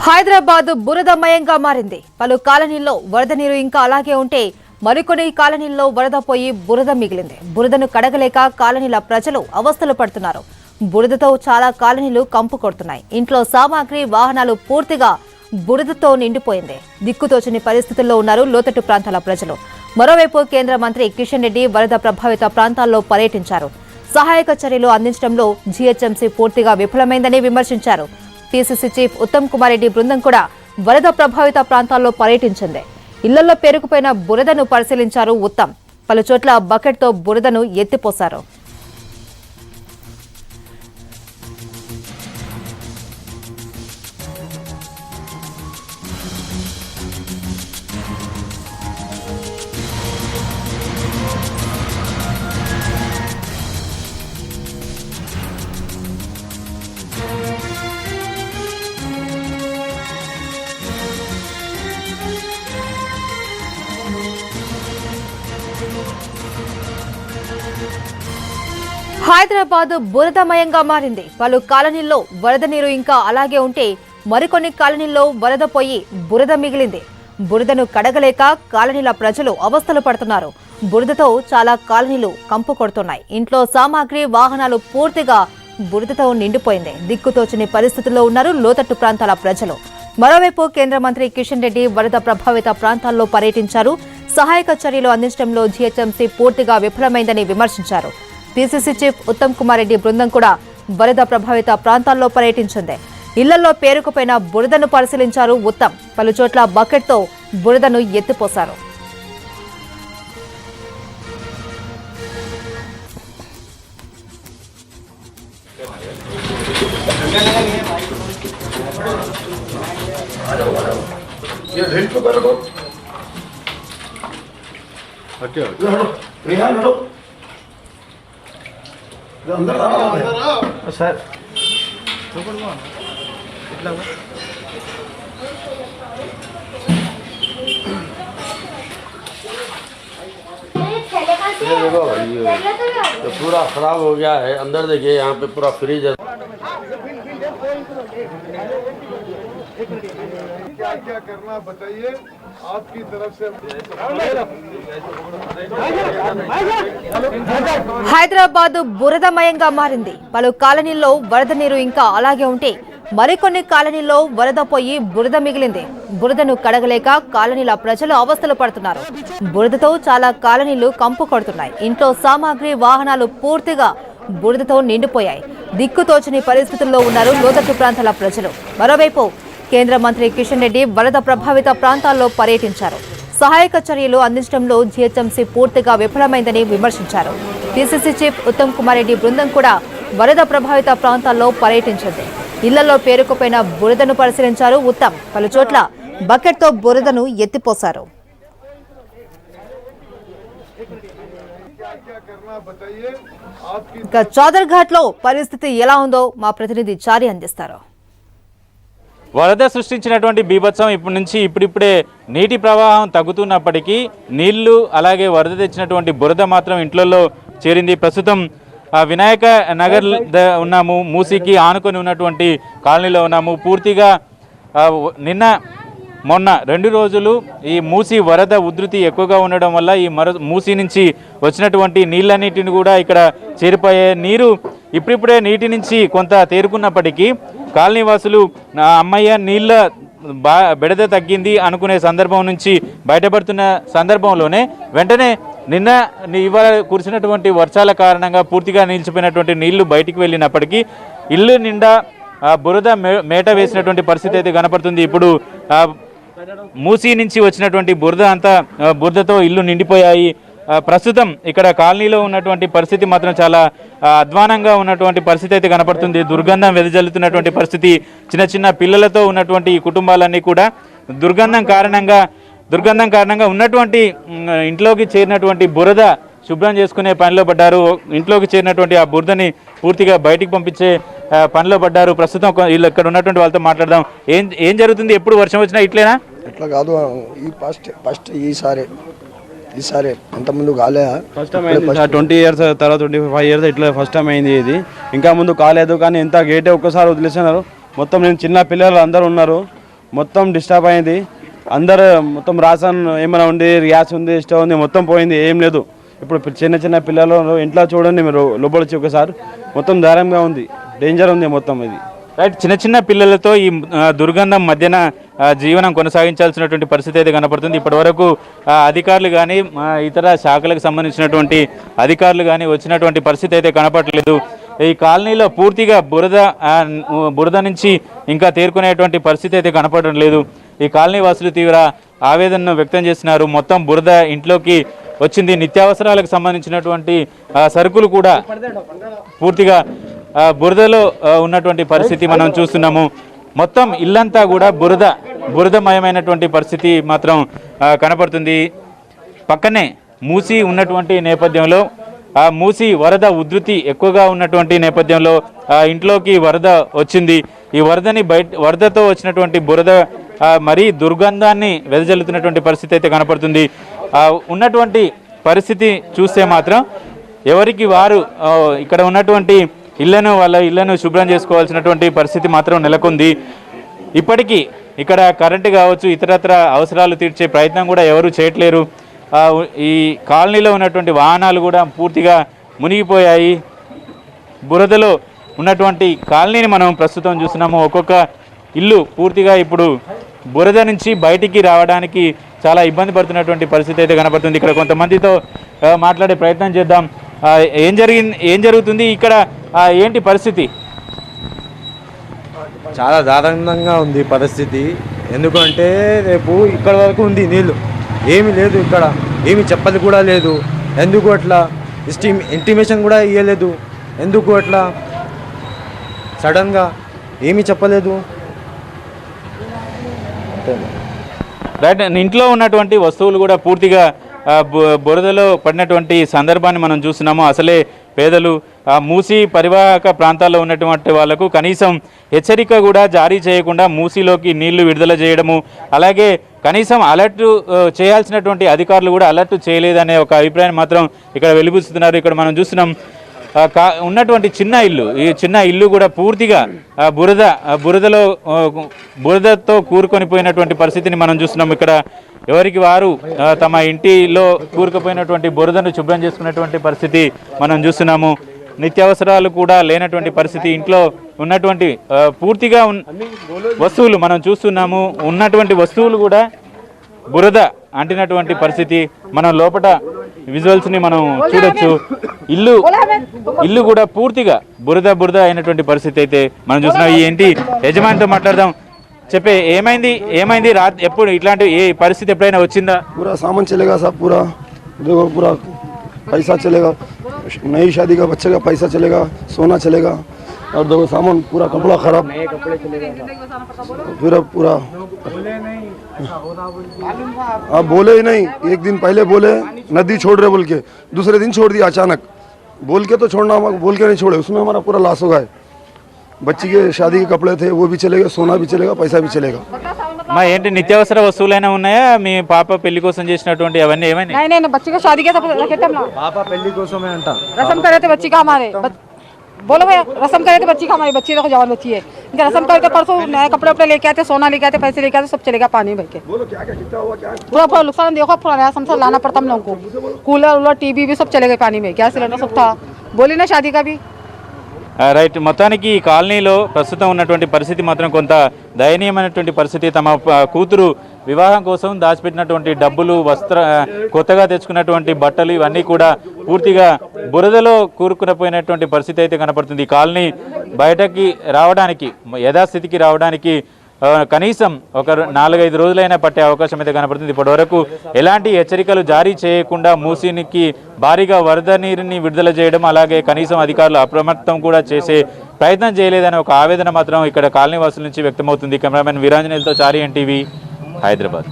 హైదరాబాద్ బురదమయంగా మారింది. పలు కాలనీల్లో వరద నీరు ఇంకా అలాగే ఉంటే మరికొన్ని కాలనీల్లో వరద పోయి బురద మిగిలింది. బురదను కడగలేక కాలనీల ప్రజలు అవస్థలు పడుతున్నారు. బురదతో చాలా కాలనీలు కంపు కొడుతున్నాయి. ఇంట్లో సామాగ్రి, వాహనాలు పూర్తిగా బురదతో నిండిపోయింది. దిక్కుతోచని పరిస్థితుల్లో ఉన్నారు లోతట్టు ప్రాంతాల ప్రజలు. మరోవైపు కేంద్ర మంత్రి కిషన్ రెడ్డి వరద ప్రభావిత ప్రాంతాల్లో పర్యటించారు. సహాయక చర్యలు అందించడంలో జీహెచ్ఎంసీ పూర్తిగా విఫలమైందని విమర్శించారు. పీసీసీ చీఫ్ ఉత్తమ్ కుమార్ రెడ్డి బృందం కూడా వరద ప్రభావిత ప్రాంతాల్లో పర్యటించింది. ఇళ్లలో పేరుకుపోయిన బురదను పరిశీలించారు ఉత్తమ్. పలుచోట్ల బకెట్తో బురదను ఎత్తిపోశారు. హైదరాబాద్ బురదమయంగా మారింది. పలు కాలనీల్లో వరద నీరు ఇంకా అలాగే ఉంటే మరికొన్ని కాలనీల్లో వరద పోయి బురద మిగిలింది. బురదను కడగలేక కాలనీల ప్రజలు అవస్థలు పడుతున్నారు. బురదతో చాలా కాలనీలు కంపు కొడుతున్నాయి. ఇంట్లో సామాగ్రి, వాహనాలు పూర్తిగా బురదతో నిండిపోయింది. దిక్కుతోచని పరిస్థితుల్లో ఉన్నారు లోతట్టు ప్రాంతాల ప్రజలు. మరోవైపు కేంద్ర మంత్రి కిషన్ రెడ్డి వరద ప్రభావిత ప్రాంతాల్లో పర్యటించారు. సహాయక చర్యలు అందించడంలో జీహెచ్ఎంసీ పూర్తిగా విఫలమైందని విమర్శించారు. పీసీసీ చీఫ్ ఉత్తమ్ కుమార్ రెడ్డి బృందం కూడా వరద ప్రభావిత ప్రాంతాల్లో పర్యటించింది. ఇళ్లలో పేరుకుపోయిన బురదను పరిశీలించారు ఉత్తమ్. పలుచోట్ల బకెట్తో బురదను ఎత్తిపోశారు. सर देखो ये पूरा खराब हो गया है। अंदर देखिए यहाँ पे पूरा फ्रीज है। क्या क्या करना बताइए आपकी तरफ से। హైదరాబాద్ బురదమయంగా మారింది. పలు కాలనీల్లో వరద నీరు ఇంకా అలాగే ఉంటే మరికొన్ని కాలనీల్లో వరద పోయి బురద మిగిలింది. బురదను కడగలేక కాలనీల ప్రజలు అవస్థలు పడుతున్నారు. బురదతో చాలా కాలనీలు కంపు కొడుతున్నాయి. ఇంట్లో సామాగ్రి, వాహనాలు పూర్తిగా బురదతో నిండిపోయాయి. దిక్కుతోచని పరిస్థితుల్లో ఉన్నారు లోతట్టు ప్రాంతాల ప్రజలు. మరోవైపు కేంద్ర మంత్రి కిషన్ రెడ్డి వరద ప్రభావిత ప్రాంతాల్లో పర్యటించారు. సహాయక చర్యలు అందించడంలో జీహెచ్ఎంసీ పూర్తిగా విఫలమైందని విమర్శించారు. పీసీసీ చీఫ్ ఉత్తమ్ కుమార్ రెడ్డి బృందం కూడా వరద ప్రభావిత ప్రాంతాల్లో పర్యటించింది. ఇళ్లలో పేరుకుపోయిన బురదను పరిశీలించారు ఉత్తమ్. పలుచోట్ల బకెట్తో బురదను ఎత్తిపోశారు. ఇక చాదర్ ఘాట్ లో పరిస్థితి ఎలా ఉందో మా ప్రతినిధి చారి అందిస్తారు. వరద సృష్టించినటువంటి బీభత్సం ఇప్పటి నుంచి ఇప్పుడిప్పుడే నీటి ప్రవాహం తగ్గుతున్నప్పటికీ నీళ్లు అలాగే వరద తెచ్చినటువంటి బురద మాత్రం ఇంట్లలో చేరింది. ప్రస్తుతం వినాయక నగర్ ఉన్నాము. మూసీకి ఆనుకొని ఉన్నటువంటి కాలనీలో ఉన్నాము. పూర్తిగా నిన్న మొన్న 2 రోజులు ఈ మూసీ వరద ఉధృతి ఎక్కువగా ఉండడం వల్ల ఈ మూసీ నుంచి వచ్చినటువంటి నీళ్ళన్నిటిని కూడా ఇక్కడ చేరిపోయే నీరు ఇప్పుడిప్పుడే నీటి నుంచి కొంత తేరుకున్నప్పటికీ కాలనీ వాసులు అమ్మయ్య నీళ్ళ బెడద తగ్గింది అనుకునే సందర్భం నుంచి బయటపడుతున్న సందర్భంలోనే వెంటనే నిన్న ఇవాళ కురిసినటువంటి వర్షాల కారణంగా పూర్తిగా నిలిచిపోయినటువంటి నీళ్లు బయటికి వెళ్ళినప్పటికీ ఇల్లు నిండా బురద మేట వేసినటువంటి పరిస్థితి అయితే కనపడుతుంది. ఇప్పుడు మూసీ నుంచి వచ్చినటువంటి బురద అంతా బురదతో ఇల్లు నిండిపోయాయి. ప్రస్తుతం ఇక్కడ కాలనీలో ఉన్నటువంటి పరిస్థితి మాత్రం చాలా అధ్వానంగా ఉన్నటువంటి పరిస్థితి అయితే కనపడుతుంది. దుర్గంధం వెదజల్లుతున్నటువంటి పరిస్థితి. చిన్న చిన్న పిల్లలతో ఉన్నటువంటి ఈ కుటుంబాలన్నీ కూడా దుర్గంధం కారణంగా ఉన్నటువంటి ఇంట్లోకి చేరినటువంటి బురద శుభ్రం చేసుకునే పనిలో పడ్డారు. ఇంట్లోకి చేరినటువంటి ఆ బురదని పూర్తిగా బయటికి పంపించే పనిలో పడ్డారు. ప్రస్తుతం వీళ్ళు ఇక్కడ ఉన్నటువంటి వాళ్ళతో మాట్లాడదాం. ఏం జరుగుతుంది? ఎప్పుడు వర్షం వచ్చినా ఇట్లేనా? ఇట్లా కాదు. ఈ ఫస్ట్ ఈసారి అంతకుముందు కాలే. ఫస్ట్ టైం అయింది 20 years తర్వాత 25 years ఇట్లా ఫస్ట్ టైం అయింది ఇది. ఇంకా ముందు కాలేదు. కానీ ఎంత గేటే ఒక్కసారి వదిలేసినారు. మొత్తం నేను చిన్న పిల్లలు అందరూ ఉన్నారు. మొత్తం డిస్టర్బ్ అయింది. అందరు మొత్తం రాసన్ ఏమైనా ఉంది, గ్యాస్ ఉంది, స్టవ్ ఉంది, మొత్తం పోయింది, ఏం లేదు. ఇప్పుడు చిన్న చిన్న పిల్లలు ఇంట్లో చూడండి మీరు, లోపల వచ్చి ఒకసారి మొత్తం దారంగా ఉంది, డేంజర్ ఉంది మొత్తం ఇది. రైట్, చిన్న చిన్న పిల్లలతో ఈ దుర్గంధం మధ్యన జీవనం కొనసాగించాల్సినటువంటి పరిస్థితి అయితే కనపడుతుంది. ఇప్పటివరకు అధికారులు కానీ ఇతర శాఖలకు సంబంధించినటువంటి అధికారులు కానీ వచ్చినటువంటి పరిస్థితి అయితే కనపడలేదు. ఈ కాలనీలో పూర్తిగా బురద నుంచి ఇంకా తేరుకునేటువంటి పరిస్థితి అయితే కనపడడం లేదు. ఈ కాలనీ వాసులు తీవ్ర ఆవేదనను వ్యక్తం చేస్తున్నారు. మొత్తం బురద ఇంట్లోకి వచ్చింది. నిత్యావసరాలకు సంబంధించినటువంటి సరుకులు కూడా పూర్తిగా బురదలో ఉన్నటువంటి పరిస్థితి మనం చూస్తున్నాము. మొత్తం ఇల్లంతా కూడా బురదమయమైనటువంటి పరిస్థితి మాత్రం కనపడుతుంది. పక్కనే మూసి ఉన్నటువంటి నేపథ్యంలో మూసి వరద ఉధృతి ఎక్కువగా ఉన్నటువంటి నేపథ్యంలో ఇంట్లోకి వరద వచ్చింది. ఈ వరదతో వచ్చినటువంటి బురద మరీ దుర్గంధాన్ని వెదజల్లుతున్నటువంటి పరిస్థితి అయితే కనపడుతుంది. ఉన్నటువంటి పరిస్థితి చూస్తే మాత్రం ఎవరికి వారు ఇక్కడ ఉన్నటువంటి వాళ్ళ ఇళ్లను శుభ్రం చేసుకోవాల్సినటువంటి పరిస్థితి మాత్రం నెలకొంది. ఇప్పటికీ ఇక్కడ కరెంటు కావచ్చు, ఇతరత్ర అవసరాలు తీర్చే ప్రయత్నం కూడా ఎవరు చేయట్లేరు. ఈ కాలనీలో ఉన్నటువంటి వాహనాలు కూడా పూర్తిగా మునిగిపోయాయి. బురదలో ఉన్నటువంటి కాలనీని మనం ప్రస్తుతం చూస్తున్నాము. ఒక్కొక్క ఇల్లు పూర్తిగా ఇప్పుడు బురద నుంచి బయటికి రావడానికి చాలా ఇబ్బంది పడుతున్నటువంటి పరిస్థితి అయితే కనపడుతుంది. ఇక్కడ కొంతమందితో మాట్లాడే ప్రయత్నం చేద్దాం. ఏం జరుగుతుంది ఇక్కడ, ఏంటి పరిస్థితి? చాలా దారుణంగా ఉంది పరిస్థితి. ఎందుకంటే రేపు ఇక్కడ వరకు ఉంది నీళ్ళు, ఏమీ లేదు, ఇక్కడ ఏమి చెప్పదు కూడా లేదు. ఎందుకు అట్లా ఇంటిమేషన్ కూడా ఇవ్వలేదు, ఎందుకు అట్లా సడన్గా ఏమీ చెప్పలేదు. రైట్, ఇంట్లో ఉన్నటువంటి వస్తువులు కూడా పూర్తిగా బురదలో పడినటువంటి సందర్భాన్ని మనం చూస్తున్నాము. అసలే పేదలు మూసీ పరివాహక ప్రాంతాల్లో ఉన్నటువంటి వాళ్లకు కనీసం హెచ్చరిక కూడా జారీ చేయకుండా మూసీలోకి నీళ్లు విడుదల చేయడము, అలాగే కనీసం అలర్ట్ చేయాల్సినటువంటి అధికారులు కూడా అలర్ట్ చేయలేదనే ఒక అభిప్రాయాన్ని మాత్రం ఇక్కడ వెలిబుస్తున్నారు. ఇక్కడ మనం చూస్తున్నాం ఉన్నటువంటి ఈ చిన్న ఇల్లు కూడా పూర్తిగా బురదతో కూరుకొని పోయినటువంటి పరిస్థితిని మనం చూస్తున్నాం. ఇక్కడ ఎవరికి వారు తమ ఇంటిలో కూరుకుపోయినటువంటి బురదను శుభ్రం చేసుకున్నటువంటి పరిస్థితి మనం చూస్తున్నాము. నిత్యావసరాలు కూడా లేనటువంటి పరిస్థితి, ఇంట్లో ఉన్నటువంటి పూర్తిగా వస్తువులు మనం చూస్తున్నాము. ఉన్నటువంటి వస్తువులు కూడా బురద అంటినటువంటి పరిస్థితి మనం లోపల విజువల్స్ని మనం చూడొచ్చు. ఇల్లు కూడా పూర్తిగా బురద అయినటువంటి పరిస్థితి అయితే మనం చూస్తున్నాం. ఈ ఇంటి యజమానితో మాట్లాడదాం. చెప్పే ఏమైంది రాత్రి, ఎప్పుడు ఇట్లాంటి ఏ పరిస్థితి ఎప్పుడైనా వచ్చిందా? पूरा सामान चलेगा सब, पूरा देखो, पूरा पैसा चलेगा, नई शादी का बच्चे का पैसा चलेगा, सोना चलेगा, और देखो सामान पूरा कपड़ा खराब, फिर पूरा आप बोले ही नहीं, एक दिन पहले बोले नदी छोड़ रहे बोल के, दूसरे दिन छोड़ दिया अचानक। बोल के तो छोड़ना, बोल के नहीं छोड़े, उसमें हमारा पूरा लॉस हो गया। बच्ची के शादी के कपड़े थे वो भी चलेगा, सोना भी चलेगा, पैसा भी चलेगा। మా ఏంటి నిత్యావసర వస్తువులైనా ఉన్నాయా? మీ పాప పెళ్లి కోసం చేసినటువంటి అవన్నీ ఏమైనా? नहीं बच्ची का शादी के सब रखे थे हम लोग, పాప పెళ్లి కోసమే అంట रस्म करे थे बच्ची का हमारे बोलो भैया, रस्म करे थे बच्ची का, हमारी बच्ची देखो जवान बच्ची है, इनका रस्म करे थे परसों, नए कपड़े उपड़े लेके आते, सोना लेके आते, पैसे लेके आते, सब चलेगा पानी भर के। पूरा नुकसान देखो, पूरा नया संसार लाना पड़ता हम लोगों को, कूलर टीवी भी सब चले गए पानी में, गैस सिलेंडर सब था, बोली ना शादी का भी। రైట్, మొత్తానికి ఈ కాలనీలో ప్రస్తుతం ఉన్నటువంటి పరిస్థితి మాత్రం కొంత దయనీయమైనటువంటి పరిస్థితి. తమ కూతురు వివాహం కోసం దాచిపెట్టినటువంటి డబ్బులు, కొత్తగా తెచ్చుకున్నటువంటి బట్టలు ఇవన్నీ కూడా పూర్తిగా బురదలో కూరుకునిపోయినటువంటి పరిస్థితి అయితే కనపడుతుంది. ఈ కాలనీ బయటకి రావడానికి, యథాస్థితికి రావడానికి కనీసం ఒక 4-5 రోజులైనా పట్టే అవకాశం అయితే కనపడుతుంది. ఇప్పటివరకు ఎలాంటి హెచ్చరికలు జారీ చేయకుండా మూసీనికి భారీగా వరద నీరుని విడుదల చేయడం, అలాగే కనీసం అధికారులు అప్రమత్తం కూడా చేసే ప్రయత్నం చేయలేదనే ఒక ఆవేదన మాత్రం ఇక్కడ కాలనీ వాసుల నుంచి వ్యక్తమవుతుంది. కెమెరామెన్ వీరాంజనేయులతో చారి ఎన్టీవీ, హైదరాబాద్.